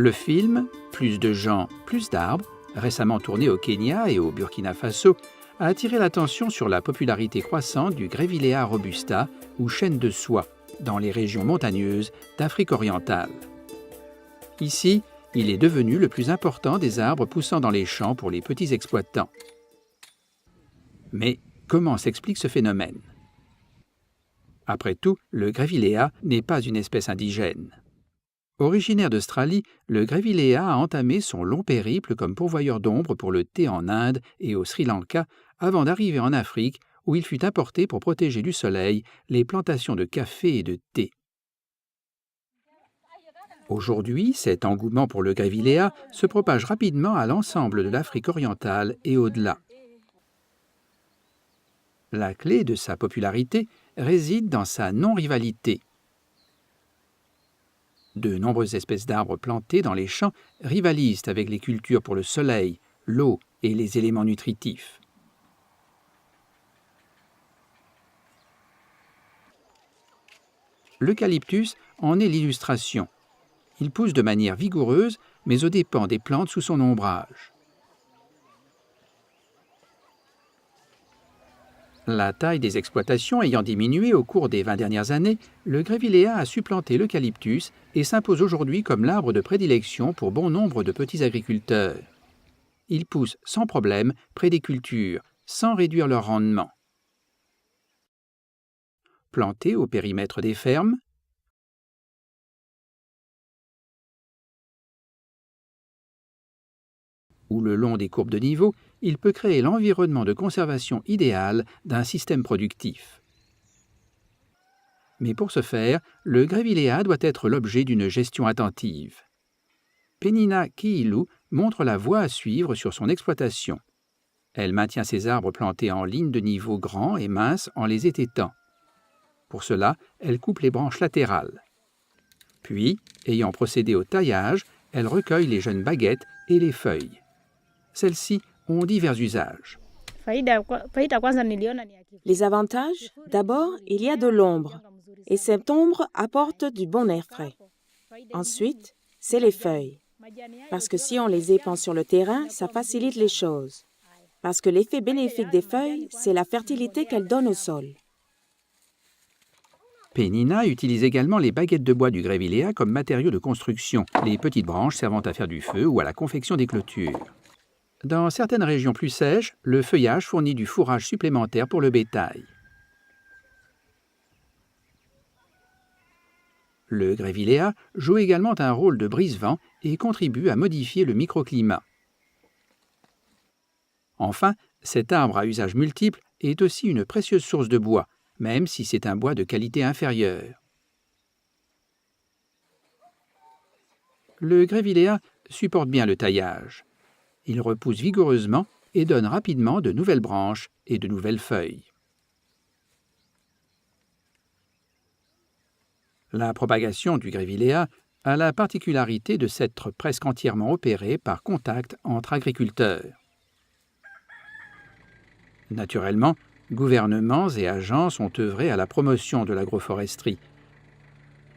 Le film « Plus de gens, plus d'arbres », récemment tourné au Kenya et au Burkina Faso, a attiré l'attention sur la popularité croissante du Grevillea robusta ou chêne de soie dans les régions montagneuses d'Afrique orientale. Ici, il est devenu le plus important des arbres poussant dans les champs pour les petits exploitants. Mais comment s'explique ce phénomène? Après tout, le Grevillea n'est pas une espèce indigène. Originaire d'Australie, le Grevillea a entamé son long périple comme pourvoyeur d'ombre pour le thé en Inde et au Sri Lanka avant d'arriver en Afrique où il fut importé pour protéger du soleil les plantations de café et de thé. Aujourd'hui, cet engouement pour le Grevillea se propage rapidement à l'ensemble de l'Afrique orientale et au-delà. La clé de sa popularité réside dans sa non-rivalité. De nombreuses espèces d'arbres plantés dans les champs rivalisent avec les cultures pour le soleil, l'eau et les éléments nutritifs. L'eucalyptus en est l'illustration. Il pousse de manière vigoureuse, mais aux dépens des plantes sous son ombrage. La taille des exploitations ayant diminué au cours des 20 dernières années, le Grevillea a supplanté l'eucalyptus et s'impose aujourd'hui comme l'arbre de prédilection pour bon nombre de petits agriculteurs. Il pousse sans problème près des cultures, sans réduire leur rendement. Planté au périmètre des fermes, ou le long des courbes de niveau, il peut créer l'environnement de conservation idéal d'un système productif. Mais pour ce faire, le Grevillea doit être l'objet d'une gestion attentive. Penina Kiilu montre la voie à suivre sur son exploitation. Elle maintient ses arbres plantés en ligne de niveau grand et mince en les étêtant. Pour cela, elle coupe les branches latérales. Puis, ayant procédé au taillage, elle recueille les jeunes baguettes et les feuilles. Celles-ci ont divers usages. Les avantages, d'abord, il y a de l'ombre, et cette ombre apporte du bon air frais. Ensuite, c'est les feuilles, parce que si on les épand sur le terrain, ça facilite les choses. Parce que l'effet bénéfique des feuilles, c'est la fertilité qu'elles donnent au sol. Penina utilise également les baguettes de bois du Grevillea comme matériau de construction, les petites branches servant à faire du feu ou à la confection des clôtures. Dans certaines régions plus sèches, le feuillage fournit du fourrage supplémentaire pour le bétail. Le Grevillea joue également un rôle de brise-vent et contribue à modifier le microclimat. Enfin, cet arbre à usage multiple est aussi une précieuse source de bois, même si c'est un bois de qualité inférieure. Le Grevillea supporte bien le taillage. Il repousse vigoureusement et donne rapidement de nouvelles branches et de nouvelles feuilles. La propagation du Grevillea a la particularité de s'être presque entièrement opérée par contact entre agriculteurs. Naturellement, gouvernements et agences ont œuvré à la promotion de l'agroforesterie.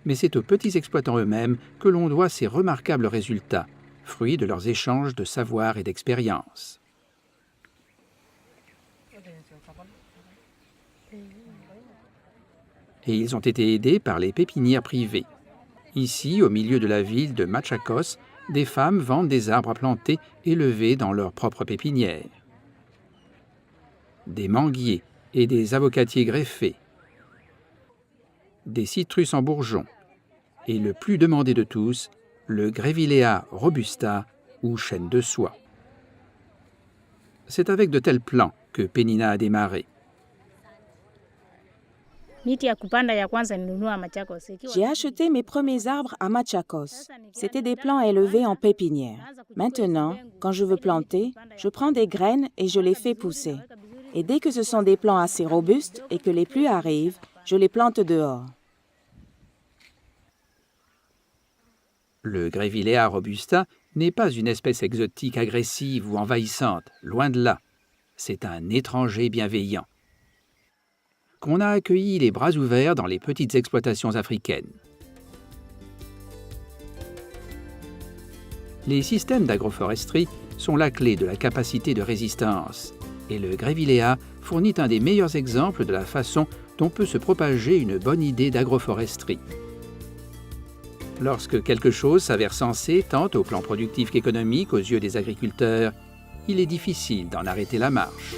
Mais c'est aux petits exploitants eux-mêmes que l'on doit ces remarquables résultats, fruits de leurs échanges de savoir et d'expérience. Et ils ont été aidés par les pépinières privées. Ici, au milieu de la ville de Machakos, des femmes vendent des arbres à planter élevés dans leur propre pépinière. Des manguiers et des avocatiers greffés, des citrus en bourgeons, et le plus demandé de tous, le Grevillea robusta ou chêne de soie. C'est avec de tels plans que Penina a démarré. J'ai acheté mes premiers arbres à Machakos. C'était des plants élevés en pépinière. Maintenant, quand je veux planter, je prends des graines et je les fais pousser. Et dès que ce sont des plants assez robustes et que les pluies arrivent, je les plante dehors. Le Grevillea robusta n'est pas une espèce exotique agressive ou envahissante, loin de là. C'est un étranger bienveillant qu'on a accueilli les bras ouverts dans les petites exploitations africaines. Les systèmes d'agroforesterie sont la clé de la capacité de résistance, et le Grevillea fournit un des meilleurs exemples de la façon dont peut se propager une bonne idée d'agroforesterie. Lorsque quelque chose s'avère sensé tant au plan productif qu'économique aux yeux des agriculteurs, il est difficile d'en arrêter la marche.